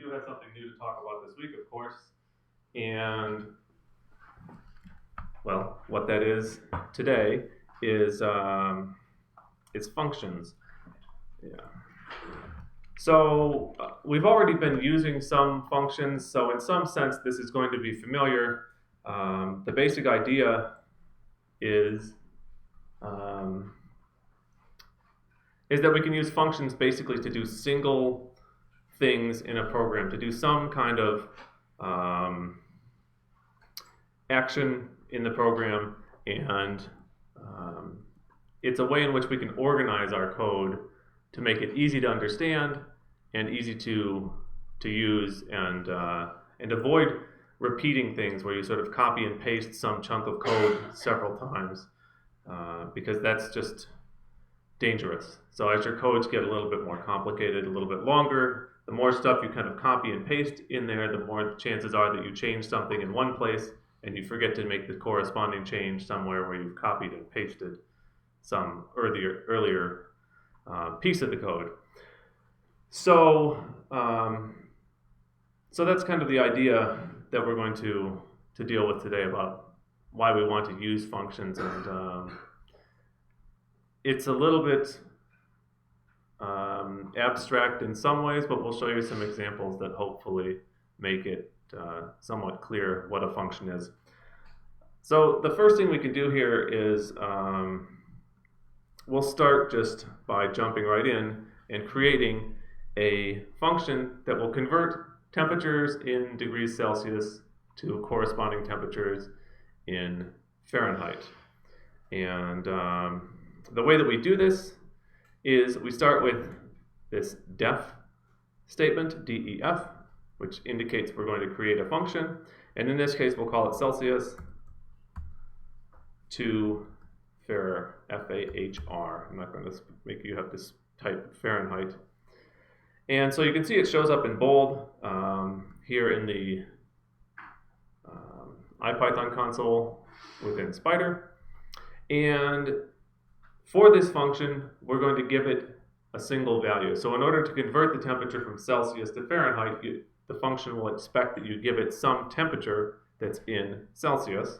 do have something new to talk about this week, of course. And, well, what that is today is functions. Yeah. So we've already been using some functions, so in some sense this is going to be familiar. The basic idea is that we can use functions basically to do single things in a program, to do some kind of action in the program, and it's a way in which we can organize our code to make it easy to understand and easy to use, and avoid repeating things where you sort of copy and paste some chunk of code several times, because that's just dangerous. So as your codes get a little bit more complicated, a little bit longer, the more stuff you kind of copy and paste in there, the more chances are that you change something in one place and you forget to make the corresponding change somewhere where you've copied and pasted some earlier piece of the code. So that's kind of the idea that we're going to deal with today, about why we want to use functions. And it's a little bit abstract in some ways, but we'll show you some examples that hopefully make it somewhat clear what a function is. So the first thing we can do here is we'll start just by jumping right in and creating a function that will convert temperatures in degrees Celsius to corresponding temperatures in Fahrenheit. And the way that we do this is we start with this def statement, def, which indicates we're going to create a function. And in this case, we'll call it Celsius to Fahr, F-A-H-R. I'm not going to make you have to type Fahrenheit. And so you can see it shows up in bold here in the IPython console within Spider. And for this function, we're going to give it a single value. So in order to convert the temperature from Celsius to Fahrenheit, the function will expect that you give it some temperature that's in Celsius.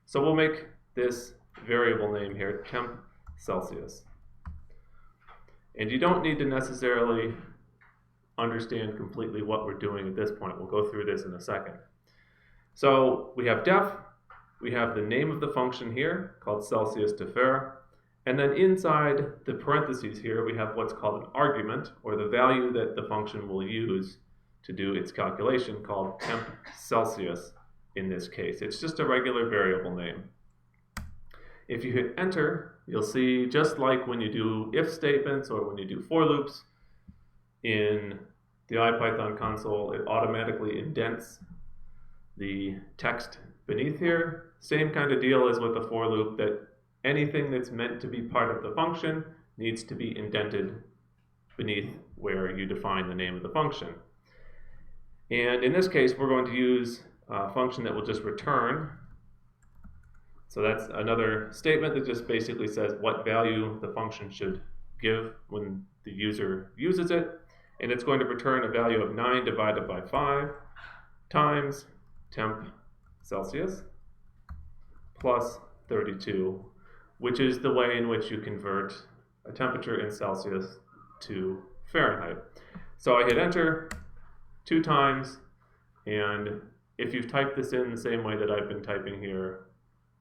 So we'll make this variable name here temp Celsius. And you don't need to necessarily understand completely what we're doing at this point. We'll go through this in a second. So we have def, we have the name of the function here called Celsius to Fahr, and then inside the parentheses here we have what's called an argument, or the value that the function will use to do its calculation, called temp Celsius in this case. It's just a regular variable name. If you hit enter, you'll see, just like when you do if statements or when you do for loops in the IPython console, it automatically indents the text beneath here. Same kind of deal as with the for loop, that anything that's meant to be part of the function needs to be indented beneath where you define the name of the function. And in this case, we're going to use a function that will just return. So that's another statement that just basically says what value the function should give when the user uses it. And it's going to return a value of 9 divided by 5 times temp Celsius plus 32, which is the way in which you convert a temperature in Celsius to Fahrenheit. So I hit enter 2 times, and if you've typed this in the same way that I've been typing here,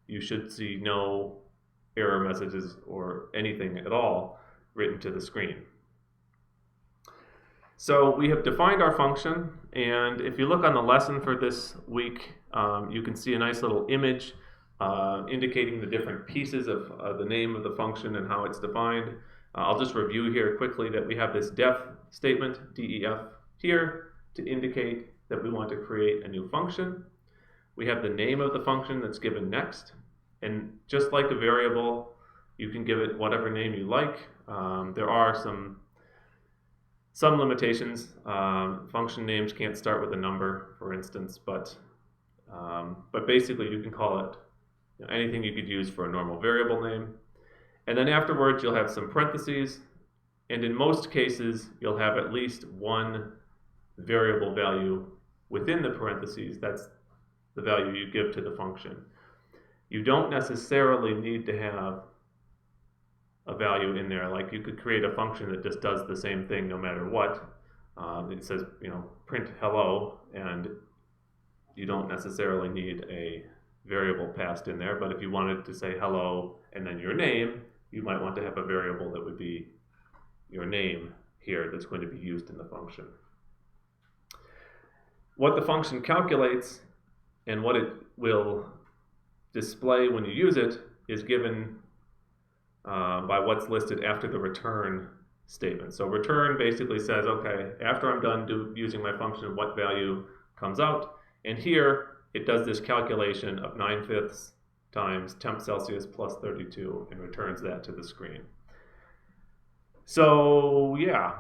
you should see no error messages or anything at all written to the screen. So we have defined our function, and if you look on the lesson for this week, you can see a nice little image indicating the different pieces of the name of the function and how it's defined. I'll just review here quickly that we have this def statement, def, here to indicate that we want to create a new function. We have the name of the function that's given next, and just like a variable, you can give it whatever name you like. There are some limitations. Function names can't start with a number, for instance, but basically you can call it anything you could use for a normal variable name. And then afterwards you'll have some parentheses, and in most cases you'll have at least one variable value within the parentheses, that's the value you give to the function. You don't necessarily need to have a value in there. Like you could create a function that just does the same thing no matter what. It says, print hello, and you don't necessarily need a variable passed in there. But if you wanted to say hello and then your name, you might want to have a variable that would be your name here that's going to be used in the function. What the function calculates and what it will display when you use it is given by what's listed after the return statement. So return basically says, okay, after I'm done using my function, what value comes out? And here it does this calculation of 9/5 times temp Celsius plus 32 and returns that to the screen. So yeah,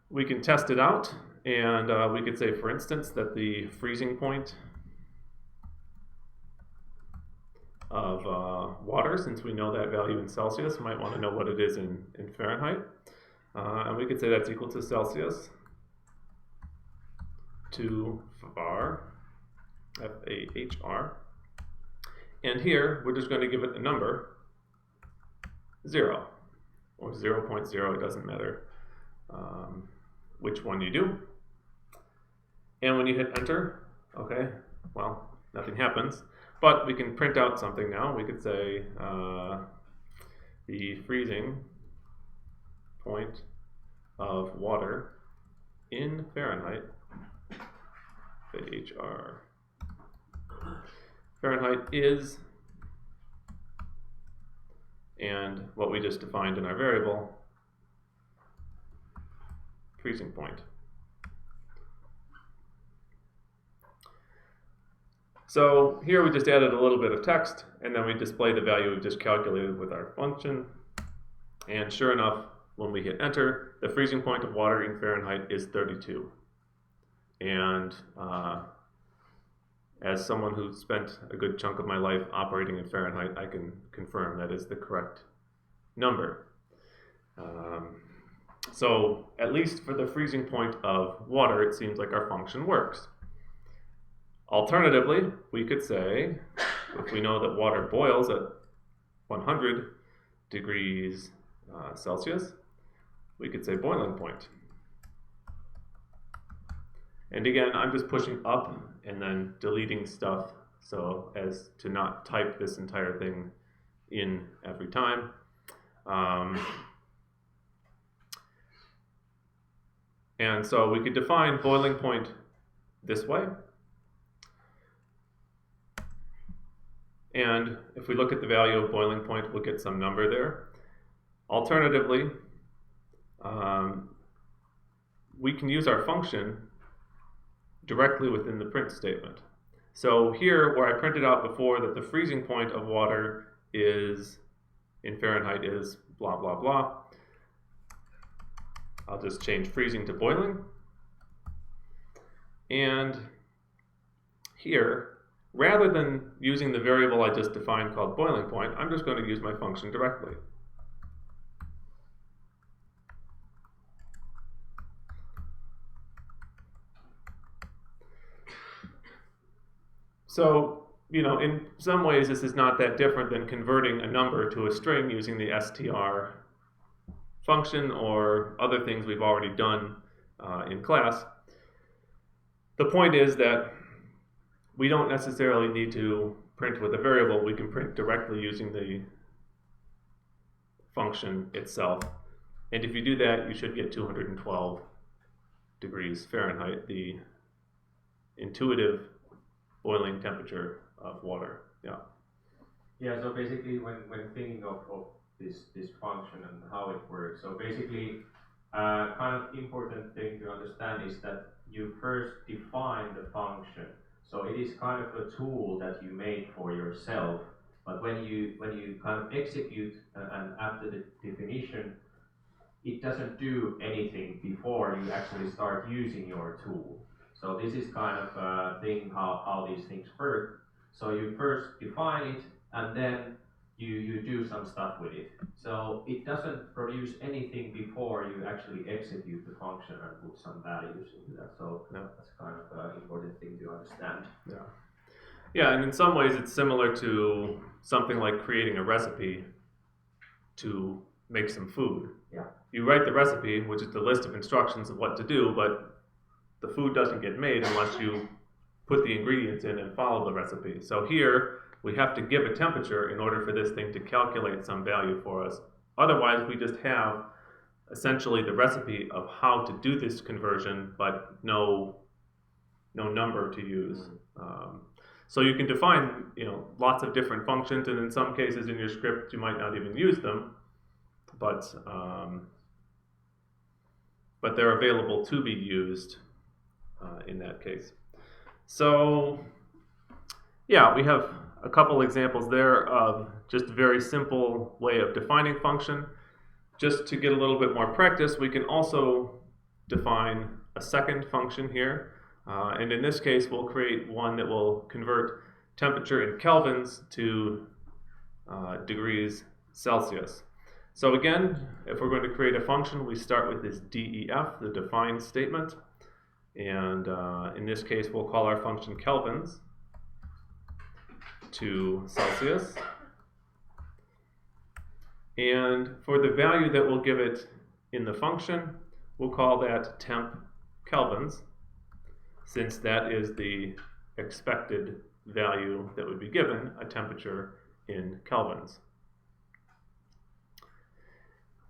we can test it out, and we could say, for instance, that the freezing point of water, since we know that value in Celsius, might want to know what it is in Fahrenheit. And we could say that's equal to Celsius to var, F-A-H-R. And here, we're just going to give it a number, 0, or 0.0, it doesn't matter which one you do. And when you hit enter, okay, well, nothing happens. But we can print out something now. We could say the freezing point of water in Fahrenheit, F-A-H-R. Fahrenheit is, and what we just defined in our variable, freezing point. So here we just added a little bit of text, and then we display the value we've just calculated with our function. And sure enough, when we hit enter, the freezing point of water in Fahrenheit is 32. And as someone who spent a good chunk of my life operating in Fahrenheit, I can confirm that is the correct number. So at least for the freezing point of water, it seems like our function works. Alternatively, we could say, if we know that water boils at 100 degrees Celsius, we could say boiling point. And again, I'm just pushing up and then deleting stuff so as to not type this entire thing in every time. And so we could define boiling point this way. And if we look at the value of boiling point, we'll get some number there. Alternatively, we can use our function directly within the print statement. So here, where I printed out before that the freezing point of water is, in Fahrenheit, is blah, blah, blah, I'll just change freezing to boiling. And here, rather than using the variable I just defined called boiling point, I'm just going to use my function directly. So, in some ways this is not that different than converting a number to a string using the str function or other things we've already done in class. The point is that we don't necessarily need to print with a variable. We can print directly using the function itself. And if you do that, you should get 212 degrees Fahrenheit, the intuitive boiling temperature of water. Yeah. Yeah, so basically when thinking of this function and how it works, so basically kind of important thing to understand is that you first define the function. So it is kind of a tool that you make for yourself, but when you kind of execute and after the definition, it doesn't do anything before you actually start using your tool. So this is kind of a thing how these things work. So you first define it, and then you do some stuff with it. So it doesn't produce anything before you actually execute the function and put some values into that. So that's kind of an important thing to understand. Yeah, and in some ways it's similar to something like creating a recipe to make some food. Yeah. You write the recipe, which is the list of instructions of what to do, but the food doesn't get made unless you put the ingredients in and follow the recipe. So here, we have to give a temperature in order for this thing to calculate some value for us. Otherwise, we just have essentially the recipe of how to do this conversion, but no number to use. So you can define, lots of different functions, and in some cases in your script you might not even use them, but they're available to be used in that case. So yeah, we have a couple examples there of just a very simple way of defining function. Just to get a little bit more practice, we can also define a second function here. And in this case, we'll create one that will convert temperature in kelvins to degrees Celsius. So again, if we're going to create a function, we start with this DEF, the define statement. And in this case, we'll call our function kelvins to Celsius. And for the value that we'll give it in the function, we'll call that temp kelvins, since that is the expected value that would be given, a temperature in kelvins.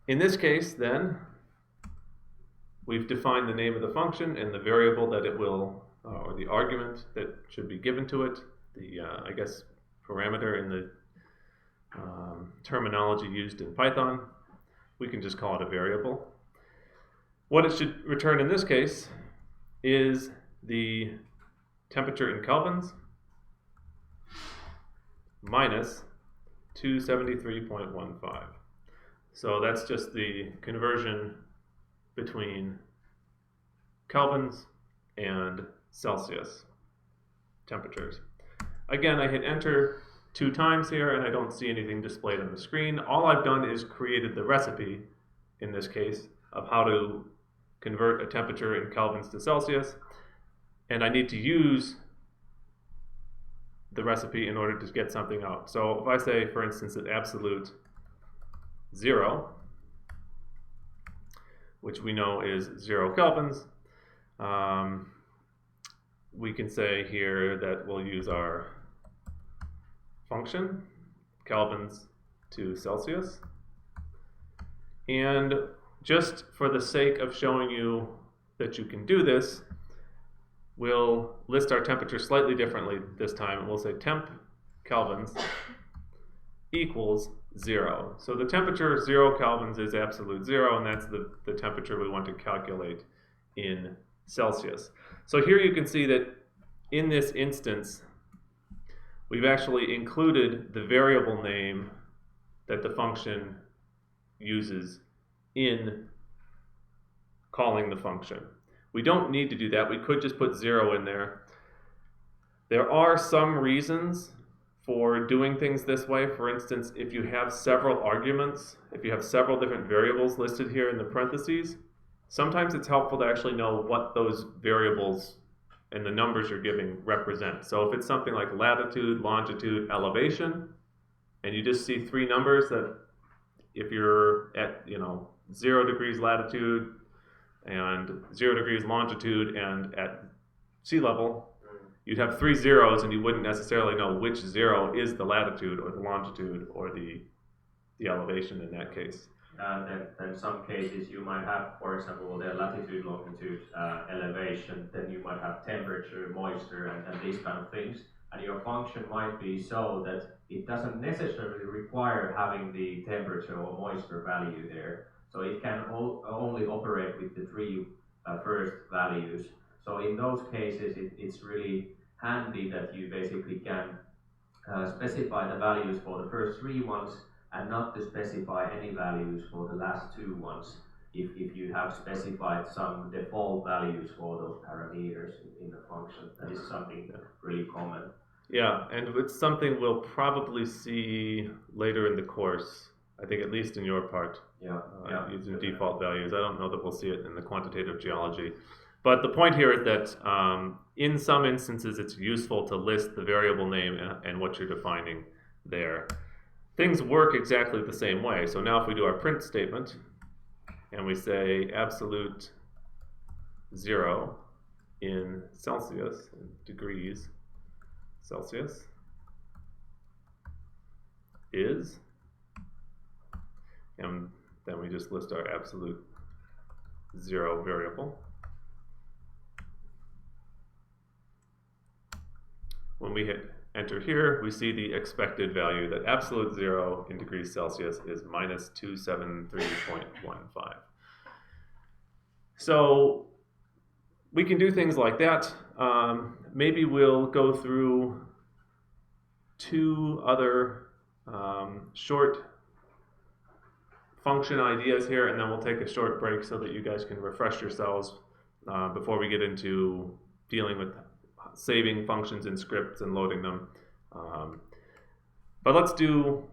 In this case, then, we've defined the name of the function and the variable that it will, or the argument that should be given to it, the, I guess, parameter in the terminology used in Python. We can just call it a variable. What it should return in this case is the temperature in kelvins minus 273.15. So that's just the conversion between kelvins and Celsius temperatures. Again, I hit enter 2 times here and I don't see anything displayed on the screen. All I've done is created the recipe, in this case, of how to convert a temperature in kelvins to Celsius. And I need to use the recipe in order to get something out. So if I say, for instance, at absolute 0, which we know is 0 kelvins, we can say here that we'll use our function, kelvins to Celsius. And just for the sake of showing you that you can do this, we'll list our temperature slightly differently this time, and we'll say temp kelvins equals 0. So the temperature 0 kelvins is absolute 0, and that's the temperature we want to calculate in Celsius. So here you can see that in this instance, we've actually included the variable name that the function uses in calling the function. We don't need to do that. We could just put 0 in there. There are some reasons for doing things this way. For instance, if you have several arguments, if you have several different variables listed here in the parentheses, sometimes it's helpful to actually know what those variables and the numbers you're giving represent. So if it's something like latitude, longitude, elevation, and you just see 3 numbers that if you're at 0 degrees latitude and 0 degrees longitude and at sea level, you'd have 3 zeros and you wouldn't necessarily know which 0 is the latitude or the longitude or the elevation in that case. Then in some cases you might have, for example, the latitude, longitude, elevation, then you might have temperature, moisture, and these kind of things. And your function might be so that it doesn't necessarily require having the temperature or moisture value there. So it can only operate with the 3 first values. So in those cases, it's really handy that you basically can specify the values for the first 3 ones and not to specify any values for the last 2 ones if you have specified some default values for those parameters in the function. That is something really common. Yeah, and it's something we'll probably see later in the course. I think at least in your part, using default values. I don't know that we'll see it in the quantitative geology. But the point here is that in some instances it's useful to list the variable name and what you're defining there. Things work exactly the same way. So now if we do our print statement and we say absolute 0 in Celsius, in degrees Celsius, is, and then we just list our absolute 0 variable. When we hit enter here, we see the expected value that absolute 0 in degrees Celsius is minus 273.15. So we can do things like that. Maybe we'll go through 2 other short function ideas here, and then we'll take a short break so that you guys can refresh yourselves before we get into dealing with saving functions in scripts and loading them. But let's do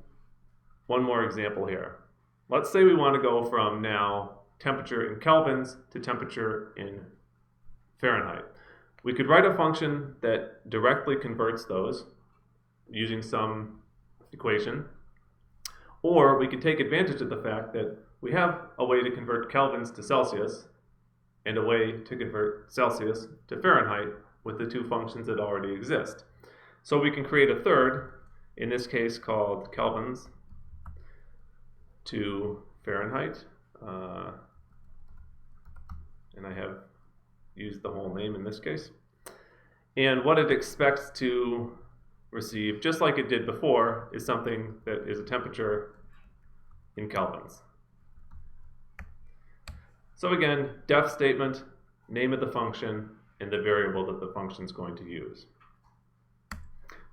one more example here. Let's say we want to go from now temperature in kelvins to temperature in Fahrenheit. We could write a function that directly converts those using some equation, or we could take advantage of the fact that we have a way to convert kelvins to Celsius and a way to convert Celsius to Fahrenheit with the 2 functions that already exist. So we can create a third, in this case called kelvins to Fahrenheit, and I have used the whole name in this case. And what it expects to receive, just like it did before, is something that is a temperature in kelvins. So again, def statement, name of the function, and the variable that the function is going to use.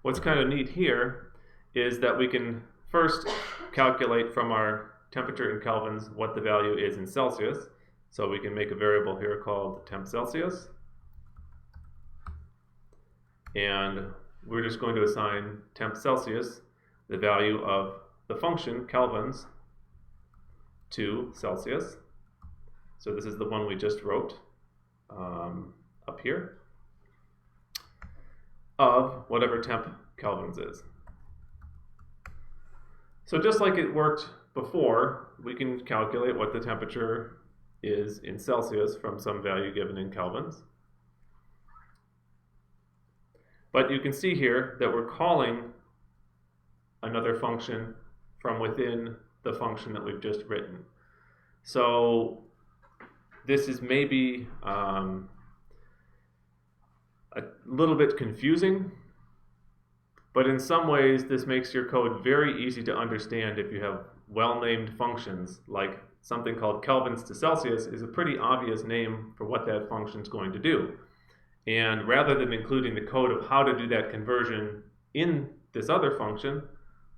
What's kind of neat here is that we can first calculate from our temperature in kelvins what the value is in Celsius. So we can make a variable here called temp Celsius. And we're just going to assign temp Celsius the value of the function kelvins to Celsius. So this is the one we just wrote up here, of whatever temp kelvins is. So just like it worked before, we can calculate what the temperature is in Celsius from some value given in kelvins. But you can see here that we're calling another function from within the function that we've just written. So this is maybe a little bit confusing, but in some ways this makes your code very easy to understand if you have well-named functions. Like something called kelvins to Celsius is a pretty obvious name for what that function is going to do. And rather than including the code of how to do that conversion in this other function,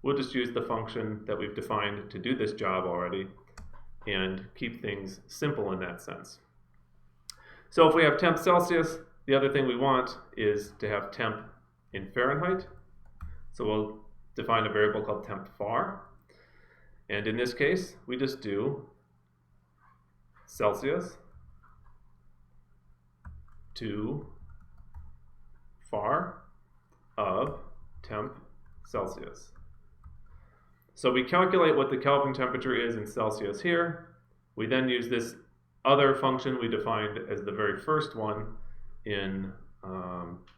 we'll just use the function that we've defined to do this job already and keep things simple in that sense. So if we have temp Celsius, the other thing we want is to have temp in Fahrenheit. So we'll define a variable called temp var. And in this case, we just do Celsius to var of temp Celsius. So we calculate what the Kelvin temperature is in Celsius here. We then use this other function we defined as the very first one in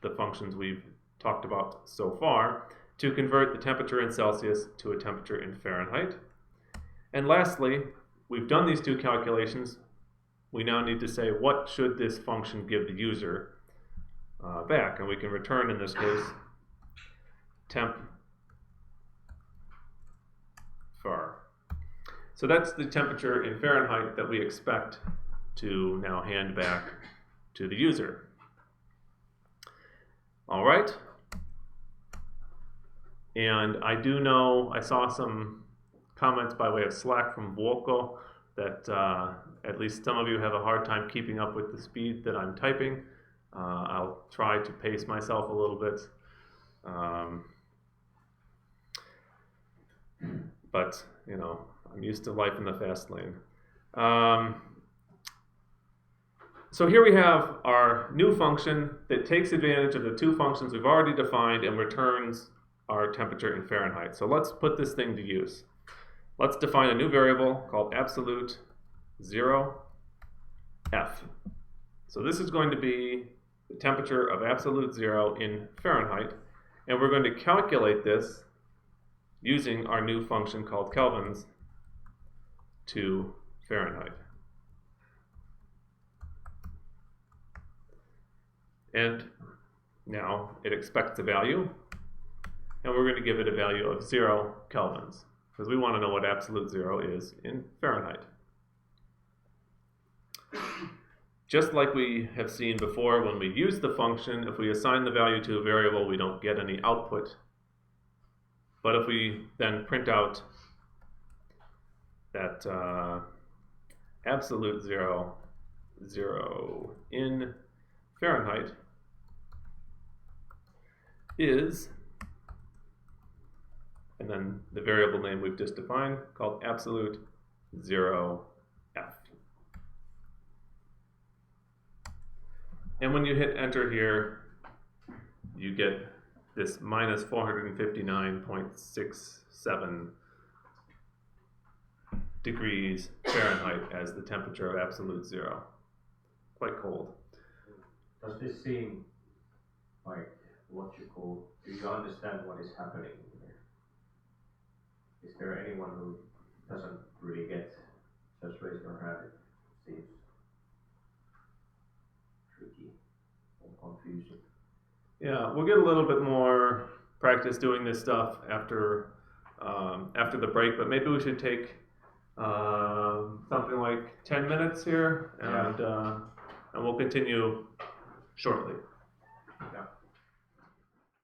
the functions we've talked about so far to convert the temperature in Celsius to a temperature in Fahrenheit. And lastly, we've done these 2 calculations. We now need to say what should this function give the user back, and we can return in this case temp var. So that's the temperature in Fahrenheit that we expect to now hand back to the user. All right. And I do know, I saw some comments by way of Slack from Volko that at least some of you have a hard time keeping up with the speed that I'm typing. I'll try to pace myself a little bit. But, you know, I'm used to life in the fast lane. So here we have our new function that takes advantage of the two functions we've already defined and returns our temperature in Fahrenheit. So let's put this thing to use. Let's define a new variable called absolute 0 F. So this is going to be the temperature of absolute 0 in Fahrenheit, and we're going to calculate this using our new function called kelvins to Fahrenheit. And now it expects a value, and we're going to give it a value of 0 kelvins, because we want to know what absolute 0 is in Fahrenheit. Just like we have seen before, when we use the function, if we assign the value to a variable, we don't get any output. But if we then print out that absolute 0 in Fahrenheit is, and then the variable name we've just defined called absolute 0 F. And when you hit enter here, you get this minus 459.67 degrees Fahrenheit as the temperature of absolute 0. Quite cold. Does this seem like logical? Do you understand what is happening here? Is there anyone who doesn't really get? Just raise your hand. It seems tricky and confusing. Yeah, we'll get a little bit more practice doing this stuff after the break, but maybe we should take something like 10 minutes here, and we'll continue shortly.